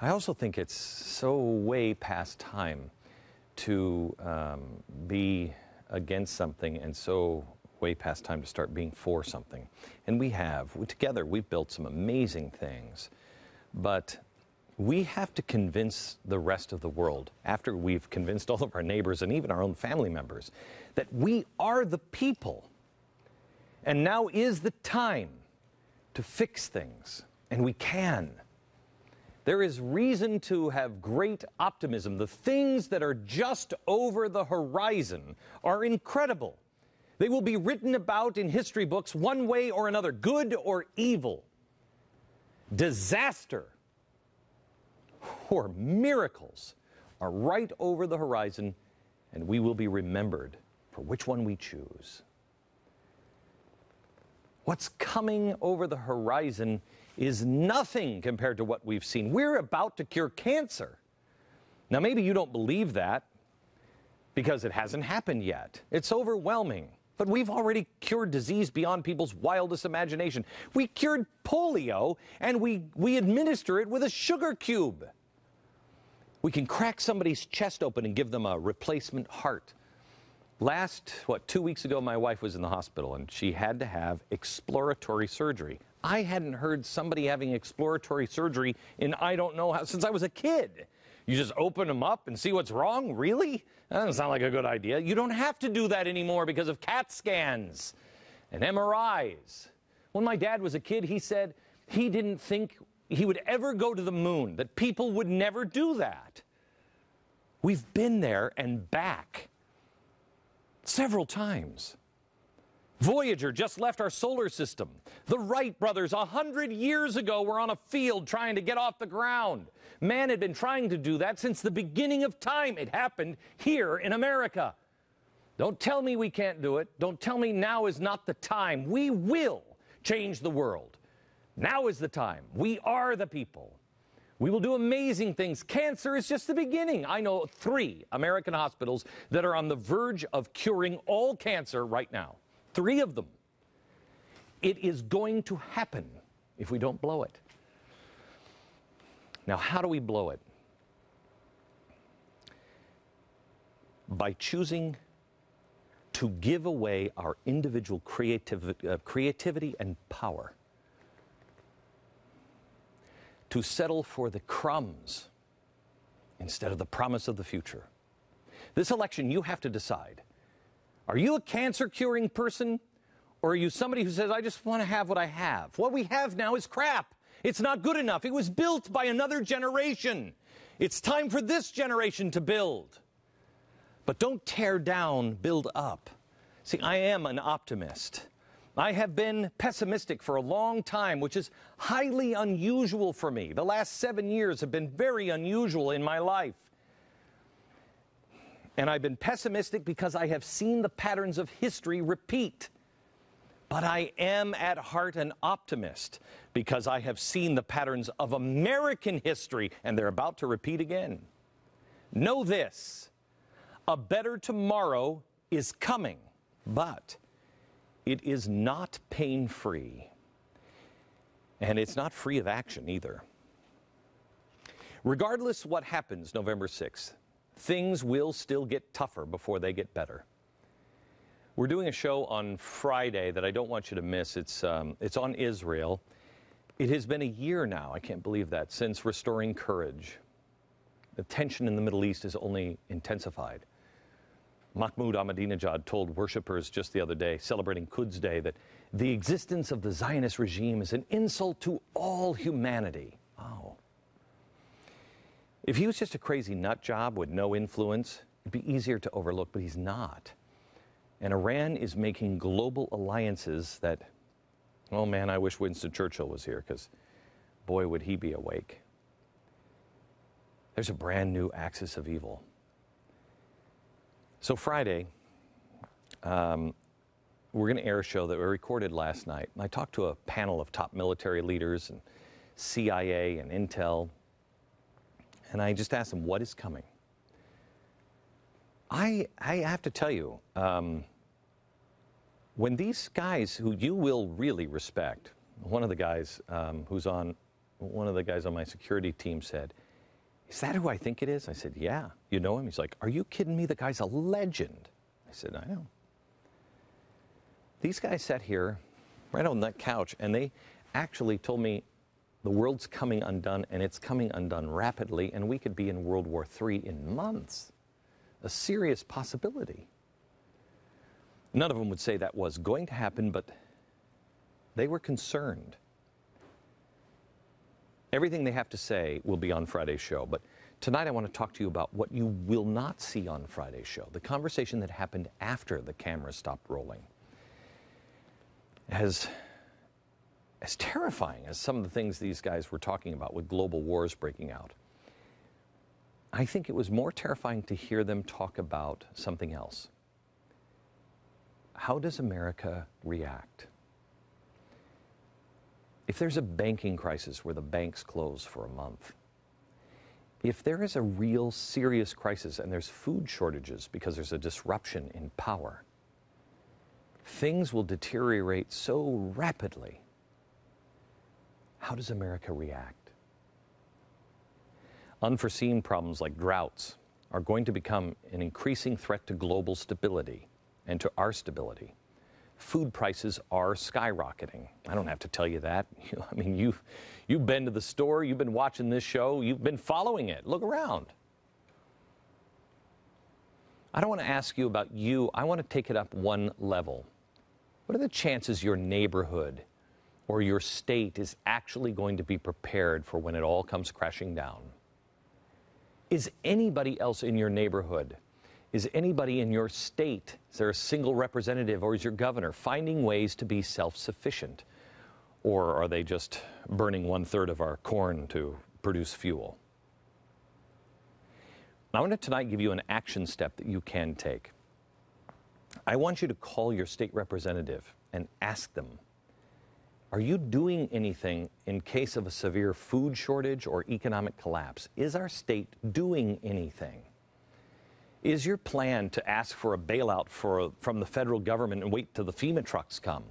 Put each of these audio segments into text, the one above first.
I also think it's so way past time to be against something and so way past time to start being for something. And together we've built some amazing things, but we have to convince the rest of the world, after we've convinced all of our neighbors and even our own family members, that we are the people. And now is the time to fix things, and we can. There is reason to have great optimism. The things that are just over the horizon are incredible. They will be written about in history books one way or another, good or evil. Disaster or miracles are right over the horizon, and we will be remembered for which one we choose. What's coming over the horizon is nothing compared to what we've seen. We're about to cure cancer. Now, maybe you don't believe that because it hasn't happened yet. It's overwhelming. But we've already cured disease beyond people's wildest imagination. We cured polio, and we administer it with a sugar cube. We can crack somebody's chest open and give them a replacement heart. 2 weeks ago, my wife was in the hospital, and she had to have exploratory surgery. I hadn't heard somebody having exploratory surgery in I don't know how, since I was a kid. You just open them up and see what's wrong? Really? That doesn't sound like a good idea. You don't have to do that anymore because of CAT scans and MRIs. When my dad was a kid, he said he didn't think he would ever go to the moon, that people would never do that. We've been there and back several times. Voyager just left our solar system. The Wright brothers 100 years ago were on a field trying to get off the ground. Man had been trying to do that since the beginning of time. It happened here in America. Don't tell me we can't do it. Don't tell me now is not the time. We will change the world. Now is the time. We are the people. We will do amazing things. Cancer is just the beginning. I know 3 American hospitals that are on the verge of curing all cancer right now. 3 of them. It is going to happen if we don't blow it. Now, how do we blow it? By choosing to give away our individual creativity and power. To settle for the crumbs instead of the promise of the future. This election, you have to decide. Are you a cancer-curing person, or are you somebody who says, I just want to have what I have? What we have now is crap. It's not good enough. It was built by another generation. It's time for this generation to build. But don't tear down, build up. See, I am an optimist. I have been pessimistic for a long time, which is highly unusual for me. The last 7 years have been very unusual in my life. And I've been pessimistic because I have seen the patterns of history repeat. But I am at heart an optimist because I have seen the patterns of American history, and they're about to repeat again. Know this, a better tomorrow is coming, but it is not pain-free, and it's not free of action either. Regardless what happens November 6th, things will still get tougher before they get better. We're doing a show on Friday that I don't want you to miss. It's on Israel. It has been a year now, I can't believe that, since restoring courage. The tension in the Middle East has only intensified. Mahmoud Ahmadinejad told worshipers just the other day, celebrating Quds Day, that the existence of the Zionist regime is an insult to all humanity. Oh. If he was just a crazy nut job with no influence, it'd be easier to overlook, but he's not. And Iran is making global alliances that, oh man, I wish Winston Churchill was here, because boy, would he be awake. There's a brand new axis of evil. So Friday, we're going to air a show that we recorded last night. I talked to a panel of top military leaders and CIA and Intel, and I just asked them, what is coming? I have to tell you, when these guys who you will really respect, one of the guys on my security team said, Is that who I think it is? I said, yeah. You know him? He's like, are you kidding me? The guy's a legend. I said, I know. These guys sat here right on that couch, and they actually told me the world's coming undone, and it's coming undone rapidly, and we could be in World War III in months. A serious possibility. None of them would say that was going to happen, but they were concerned. Everything they have to say will be on Friday's show, but tonight I want to talk to you about what you will not see on Friday's show, the conversation that happened after the cameras stopped rolling. As terrifying as some of the things these guys were talking about with global wars breaking out, I think it was more terrifying to hear them talk about something else. How does America react? If there's a banking crisis where the banks close for a month, if there is a real serious crisis and there's food shortages because there's a disruption in power, things will deteriorate so rapidly. How does America react? Unforeseen problems like droughts are going to become an increasing threat to global stability and to our stability. Food prices are skyrocketing. I don't have to tell you that. I mean, you've been to the store, you've been watching this show, you've been following it. Look around. I don't want to ask you about you. I want to take it up one level. What are the chances your neighborhood or your state is actually going to be prepared for when it all comes crashing down? Is anybody else in your neighborhood, is anybody in your state, is there a single representative or is your governor finding ways to be self-sufficient? Or are they just burning 1/3 of our corn to produce fuel? I want to tonight give you an action step that you can take. I want you to call your state representative and ask them, are you doing anything in case of a severe food shortage or economic collapse? Is our state doing anything? Is your plan to ask for a bailout from the federal government and wait till the FEMA trucks come?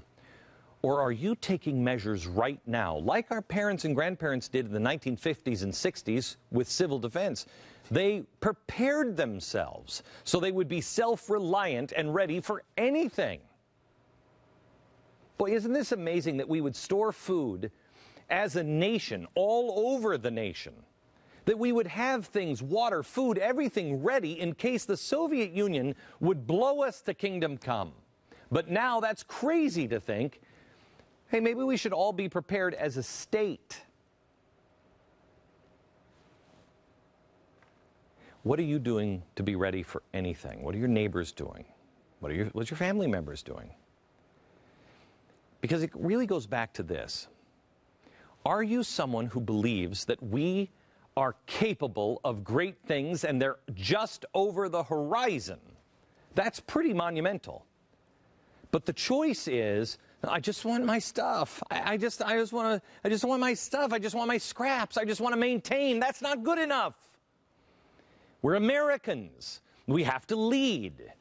Or are you taking measures right now, like our parents and grandparents did in the 1950s and 60s with civil defense? They prepared themselves so they would be self-reliant and ready for anything. Boy, isn't this amazing that we would store food as a nation, all over the nation? That we would have things, water, food, everything ready in case the Soviet Union would blow us to kingdom come. But now that's crazy to think, hey, maybe we should all be prepared as a state. What are you doing to be ready for anything? What are your neighbors doing? What's your family members doing? Because it really goes back to this. Are you someone who believes that we are capable of great things and they're just over the horizon? That's pretty monumental. But the choice is, I just want my stuff. I just want my stuff. I just want my scraps. I just want to maintain. That's not good enough. We're Americans. We have to lead.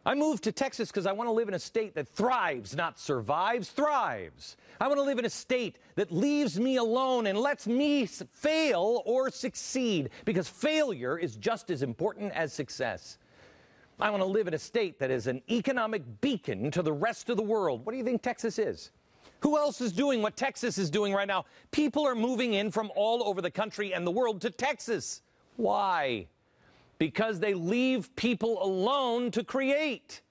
I moved to Texas because I want to live in a state that thrives, not survives, thrives. I want to live in a state that leaves me alone and lets me fail or succeed, because failure is just as important as success. I want to live in a state that is an economic beacon to the rest of the world. What do you think Texas is? Who else is doing what Texas is doing right now? People are moving in from all over the country and the world to Texas. Why? Because they leave people alone to create.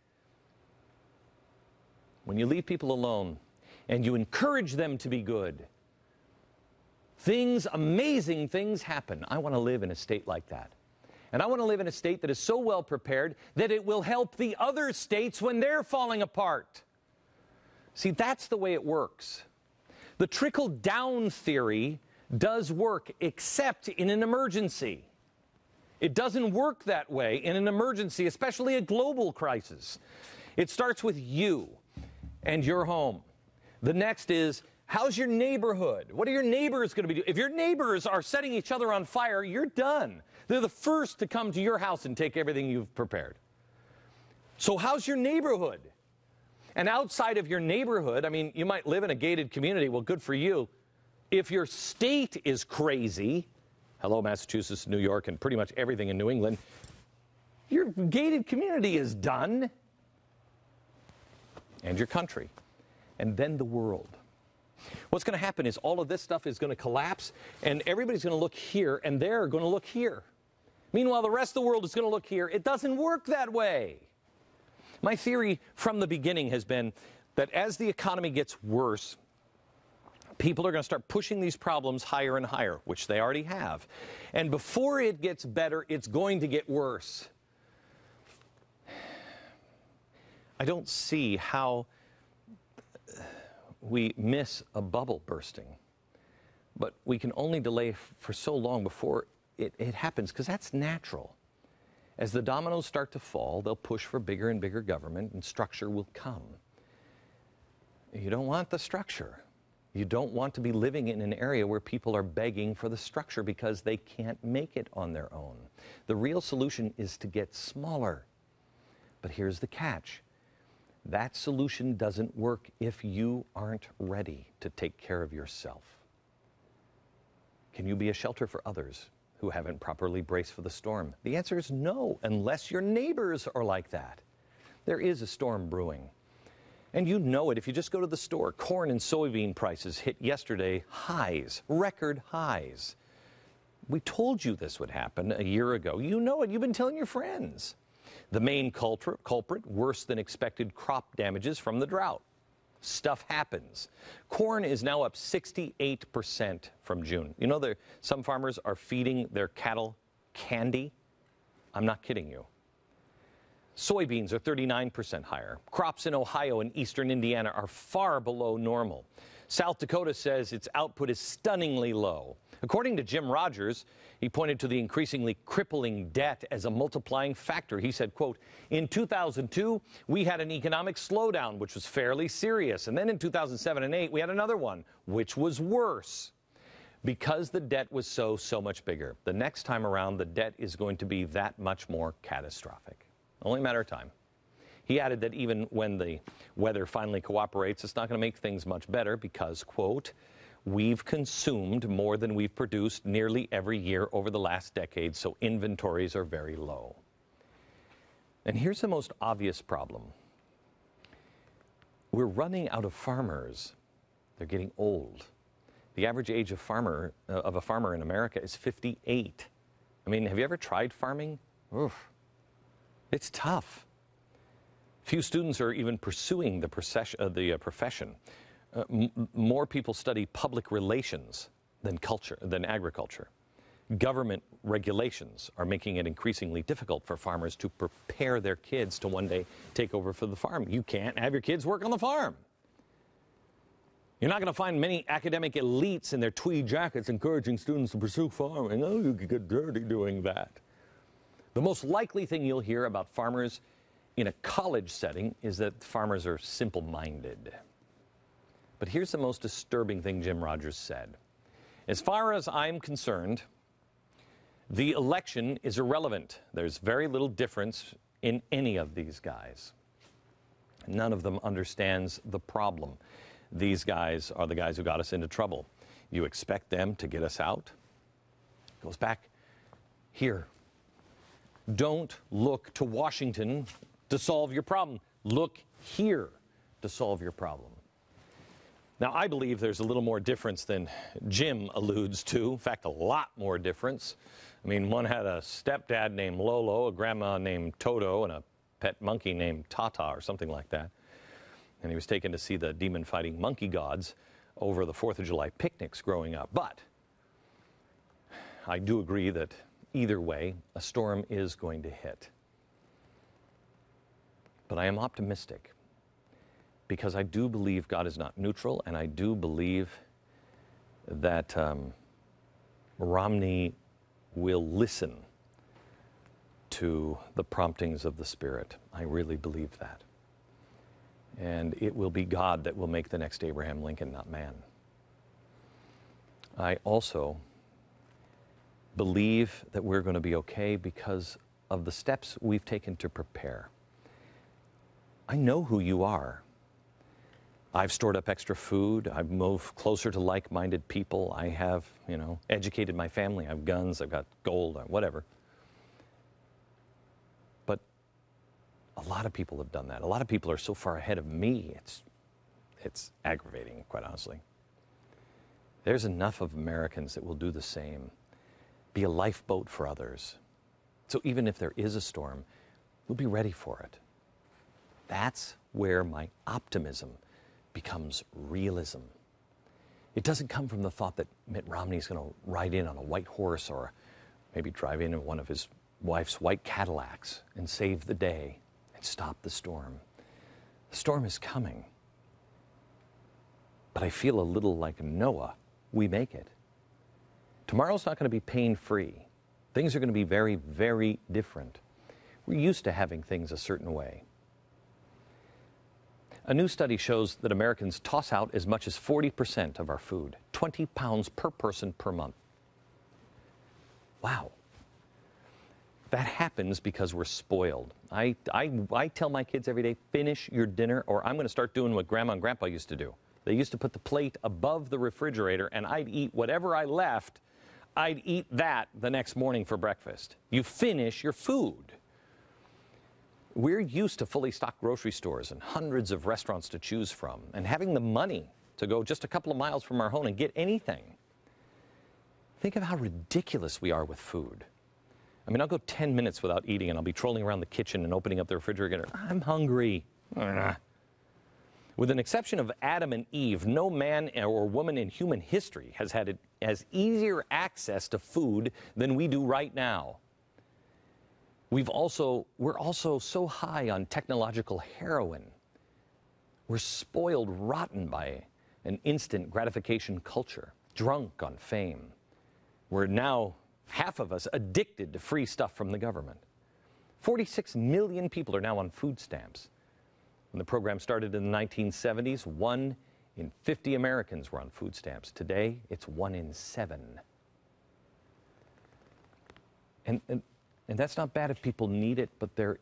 When you leave people alone and you encourage them to be good, amazing things happen. I want to live in a state like that. And I want to live in a state that is so well prepared that it will help the other states when they're falling apart. See, that's the way it works. The trickle-down theory does work, except in an emergency. It doesn't work that way in an emergency, especially a global crisis. It starts with you and your home. The next is, how's your neighborhood? What are your neighbors going to be doing? If your neighbors are setting each other on fire, you're done. They're the first to come to your house and take everything you've prepared. So how's your neighborhood? And outside of your neighborhood, I mean, you might live in a gated community. Well, good for you. If your state is crazy, hello, Massachusetts, New York, and pretty much everything in New England, your gated community is done. And your country. And then the world. What's going to happen is all of this stuff is going to collapse, and everybody's going to look here, and they're going to look here. Meanwhile, the rest of the world is going to look here. It doesn't work that way. My theory from the beginning has been that as the economy gets worse, people are going to start pushing these problems higher and higher, which they already have. And before it gets better, it's going to get worse. I don't see how we miss a bubble bursting, but we can only delay for so long before it happens, because that's natural. As the dominoes start to fall, they'll push for bigger and bigger government, and structure will come. You don't want the structure. You don't want to be living in an area where people are begging for the structure because they can't make it on their own. The real solution is to get smaller. But here's the catch. That solution doesn't work if you aren't ready to take care of yourself. Can you be a shelter for others who haven't properly braced for the storm? The answer is no, unless your neighbors are like that. There is a storm brewing. And you know it if you just go to the store. Corn and soybean prices hit yesterday highs, record highs. We told you this would happen a year ago. You know it. You've been telling your friends. The main culprit, worse than expected crop damages from the drought. Stuff happens. Corn is now up 68% from June. You know, some farmers are feeding their cattle candy. I'm not kidding you. Soybeans are 39% higher. Crops in Ohio and eastern Indiana are far below normal. South Dakota says its output is stunningly low. According to Jim Rogers, he pointed to the increasingly crippling debt as a multiplying factor. He said, quote, in 2002, we had an economic slowdown, which was fairly serious. And then in 2007 and 2008, we had another one, which was worse. Because the debt was so much bigger. The next time around, the debt is going to be that much more catastrophic. Only a matter of time. He added that even when the weather finally cooperates, it's not going to make things much better because, quote, we've consumed more than we've produced nearly every year over the last decade, so inventories are very low. And here's the most obvious problem. We're running out of farmers. They're getting old. The average age of a farmer in America is 58. I mean, have you ever tried farming? Oof. It's tough. Few students are even pursuing the profession. More people study public relations than agriculture. Government regulations are making it increasingly difficult for farmers to prepare their kids to one day take over for the farm. You can't have your kids work on the farm. You're not going to find many academic elites in their tweed jackets encouraging students to pursue farming. Oh, you could get dirty doing that. The most likely thing you'll hear about farmers in a college setting is that farmers are simple-minded. But here's the most disturbing thing Jim Rogers said. As far as I'm concerned, the election is irrelevant. There's very little difference in any of these guys. None of them understands the problem. These guys are the guys who got us into trouble. You expect them to get us out? It goes back here. Don't look to Washington to solve your problem. Look here to solve your problem. Now, I believe there's a little more difference than Jim alludes to. In fact, a lot more difference. I mean, one had a stepdad named Lolo, a grandma named Toto, and a pet monkey named Tata or something like that. And he was taken to see the demon-fighting monkey gods over the 4th of July picnics growing up. But I do agree that either way, a storm is going to hit. But I am optimistic because I do believe God is not neutral, and I do believe that Romney will listen to the promptings of the Spirit. I really believe that. And it will be God that will make the next Abraham Lincoln, not man. I also believe that we're going to be okay because of the steps we've taken to prepare. I know who you are. I've stored up extra food. I've moved closer to like-minded people. I have, educated my family. I have guns. I've got gold, whatever. But a lot of people have done that. A lot of people are so far ahead of me. It's aggravating, quite honestly. There's enough of Americans that will do the same. Be a lifeboat for others. So even if there is a storm, we'll be ready for it. That's where my optimism becomes realism. It doesn't come from the thought that Mitt Romney's going to ride in on a white horse or maybe drive in one of his wife's white Cadillacs and save the day and stop the storm. The storm is coming. But I feel a little like Noah. We make it. Tomorrow's not going to be pain-free. Things are going to be very, very different. We're used to having things a certain way. A new study shows that Americans toss out as much as 40% of our food, 20 pounds per person per month. Wow. That happens because we're spoiled. I tell my kids every day, finish your dinner, or I'm going to start doing what Grandma and Grandpa used to do. They used to put the plate above the refrigerator, and I'd eat whatever I left. I'd eat that the next morning for breakfast. You finish your food. We're used to fully stocked grocery stores and hundreds of restaurants to choose from, and having the money to go just a couple of miles from our home and get anything. Think of how ridiculous we are with food. I mean, I'll go 10 minutes without eating, and I'll be trolling around the kitchen and opening up the refrigerator. I'm hungry. With an exception of Adam and Eve, no man or woman in human history has had as easier access to food than we do right now. We're also so high on technological heroin. We're spoiled rotten by an instant gratification culture, drunk on fame. We're now, half of us, addicted to free stuff from the government. 46 million people are now on food stamps. When the program started in the 1970s, 1 in 50 Americans were on food stamps. Today, it's 1 in 7. And that's not bad if people need it, but there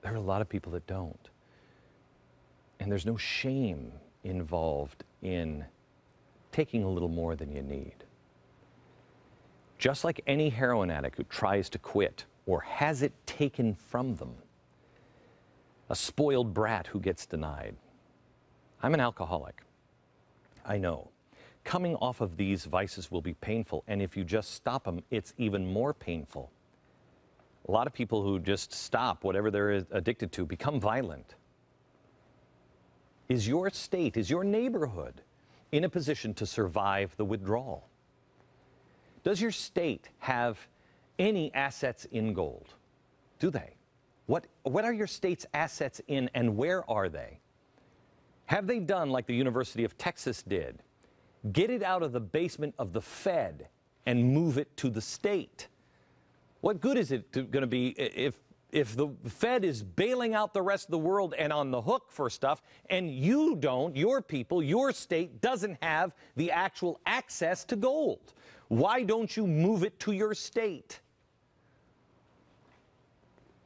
are a lot of people that don't. And there's no shame involved in taking a little more than you need. Just like any heroin addict who tries to quit or has it taken from them, a spoiled brat who gets denied. I'm an alcoholic. I know. Coming off of these vices will be painful, and if you just stop them, it's even more painful. A lot of people who just stop whatever they're addicted to become violent. Is your state, is your neighborhood in a position to survive the withdrawal? Does your state have any assets in gold? Do they? What are your state's assets in, and where are they? Have they done like the University of Texas did? Get it out of the basement of the Fed and move it to the state. What good is it going to be if the Fed is bailing out the rest of the world and on the hook for stuff, and you don't, your people, your state doesn't have the actual access to gold? Why don't you move it to your state?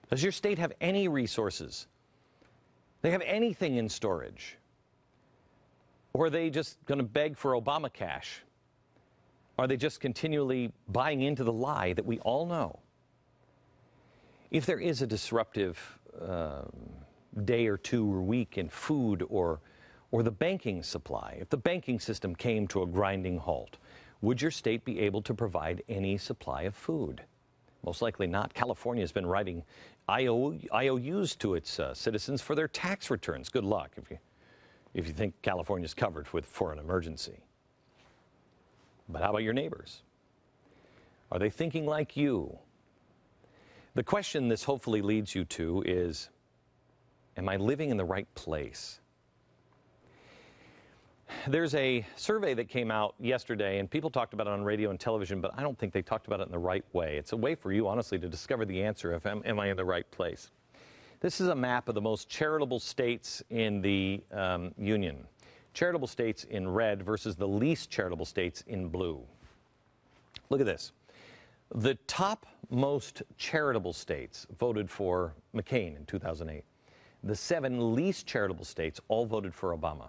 Does your state have any resources? They have anything in storage? Or are they just going to beg for Obama cash? Are they just continually buying into the lie that we all know? If there is a disruptive day or two or week in food or the banking supply, if the banking system came to a grinding halt, would your state be able to provide any supply of food? Most likely not. California has been writing IOUs to its citizens for their tax returns. Good luck if you think California's covered for an emergency. But how about your neighbors? Are they thinking like you? The question this hopefully leads you to is, am I living in the right place? There's a survey that came out yesterday, and people talked about it on radio and television, but I don't think they talked about it in the right way. It's a way for you, honestly, to discover the answer of am I in the right place? This is a map of the most charitable states in the Union. Charitable states in red versus the least charitable states in blue. Look at this. The top most charitable states voted for McCain in 2008. the 7 least charitable states all voted for Obama.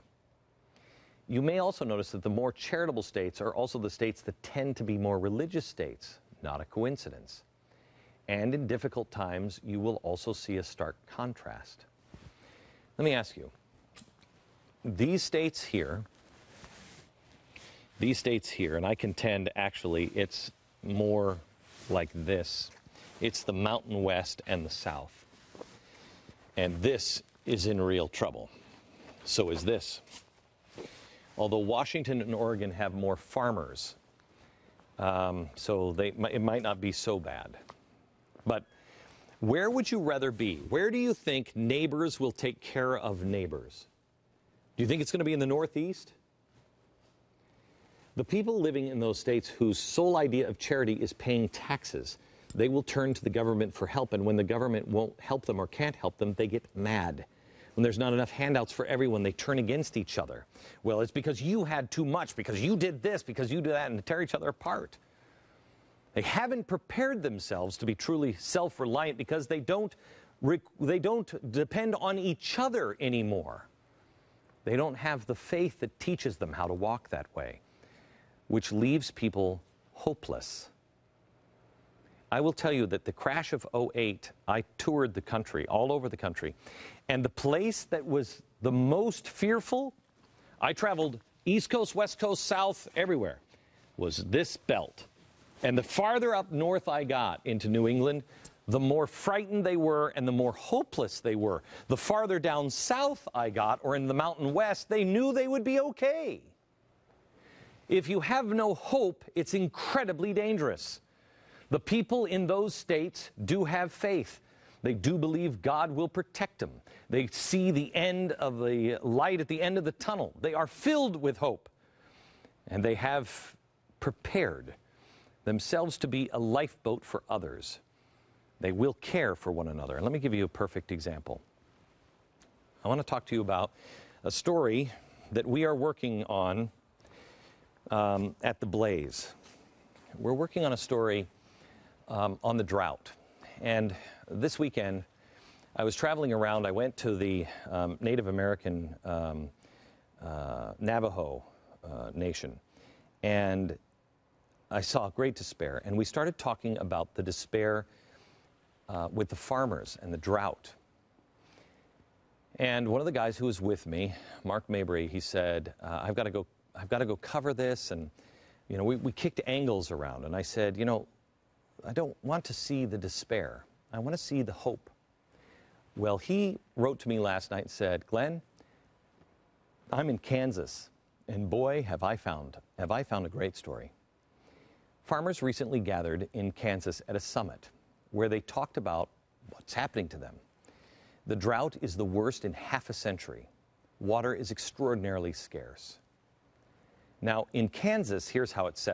You may also notice that the more charitable states are also the states that tend to be more religious states. Not a coincidence. And in difficult times, you will also see a stark contrast. Let me ask you, these states here, and I contend actually it's more like this. It's the Mountain West and the South. And this is in real trouble. So is this. Although Washington and Oregon have more farmers, so it might not be so bad. But where would you rather be? Where do you think neighbors will take care of neighbors? Do you think it's going to be in the Northeast? The people living in those states whose sole idea of charity is paying taxes, they will turn to the government for help, and when the government won't help them or can't help them, they get mad. When there's not enough handouts for everyone, they turn against each other. Well, it's because you had too much, because you did this, because you did that, and to tear each other apart. They haven't prepared themselves to be truly self-reliant because they don't depend on each other anymore. They don't have the faith that teaches them how to walk that way, which leaves people hopeless. I will tell you that the crash of '08, I toured the country, all over the country, and the place that was the most fearful, I traveled East Coast, West Coast, South, everywhere, was this belt. And the farther up north I got into New England, the more frightened they were and the more hopeless they were. The farther down south I got, or in the Mountain West, they knew they would be okay. If you have no hope, it's incredibly dangerous. The people in those states do have faith. They do believe God will protect them. They see the end of the light at the end of the tunnel. They are filled with hope. And they have prepared themselves to be a lifeboat for others. They will care for one another. And let me give you a perfect example. I want to talk to you about a story that we are working on at the Blaze. We're working on a story on the drought. And this weekend, I was traveling around. I went to the Native American Navajo Nation, and I saw great despair. And we started talking about the despair with the farmers and the drought. And one of the guys who was with me, Mark Mabry, he said, I've got to go cover this. And, you know, we kicked angles around. And I said, you know, I don't want to see the despair. I want to see the hope. Well, he wrote to me last night and said, Glenn, I'm in Kansas, and boy, have I found a great story. Farmers recently gathered in Kansas at a summit where they talked about what's happening to them. The drought is the worst in half a century. Water is extraordinarily scarce. Now, in Kansas, here's how it's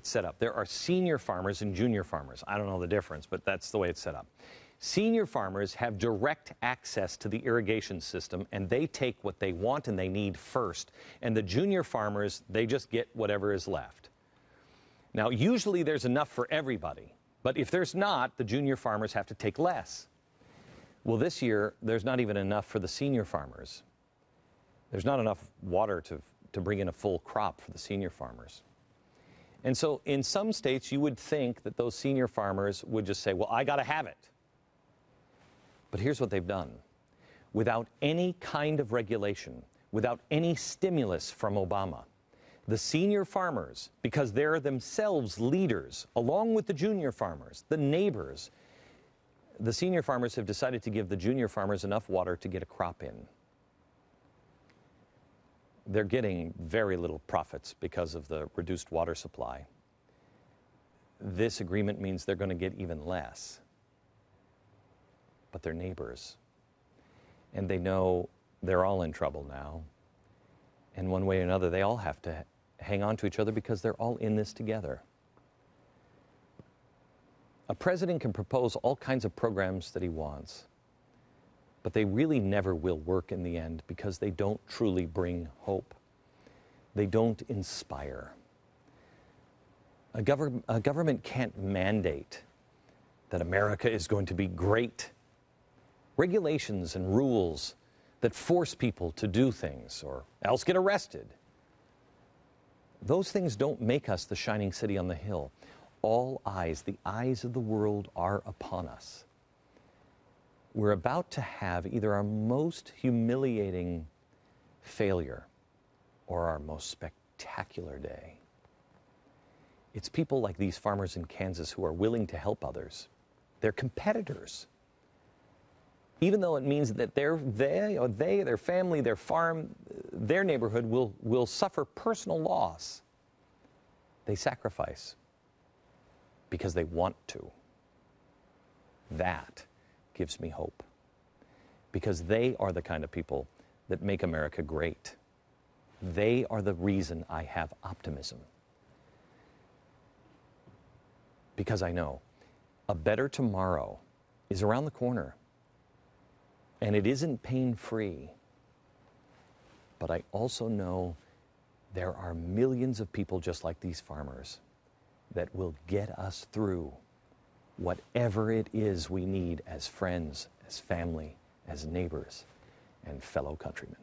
set up. There are senior farmers and junior farmers. I don't know the difference, but that's the way it's set up. Senior farmers have direct access to the irrigation system, and they take what they want and they need first. And the junior farmers, they just get whatever is left. Now, usually there's enough for everybody, but if there's not, the junior farmers have to take less. Well, this year, there's not even enough for the senior farmers. There's not enough water to bring in a full crop for the senior farmers. And so in some states, you would think that those senior farmers would just say, well, I got to have it. But here's what they've done. Without any kind of regulation, without any stimulus from Obama, the senior farmers, because they're themselves leaders, along with the junior farmers, the neighbors, the senior farmers have decided to give the junior farmers enough water to get a crop in. They're getting very little profits because of the reduced water supply. This agreement means they're going to get even less. But they're neighbors. And they know they're all in trouble now. And one way or another, they all have to hang on to each other because they're all in this together. A president can propose all kinds of programs that he wants, but they really never will work in the end because they don't truly bring hope. They don't inspire. A government can't mandate that America is going to be great. regulations and rules that force people to do things or else get arrested. Those things don't make us the shining city on the hill. All eyes, the eyes of the world, are upon us. We're about to have either our most humiliating failure or our most spectacular day. It's people like these farmers in Kansas who are willing to help others. They're competitors. Even though it means that their family, their farm, their neighborhood will suffer personal loss, they sacrifice because they want to. That gives me hope, because they are the kind of people that make America great. They are the reason I have optimism. Because I know a better tomorrow is around the corner. And it isn't pain-free. But I also know there are millions of people just like these farmers that will get us through whatever it is we need as friends, as family, as neighbors, and fellow countrymen.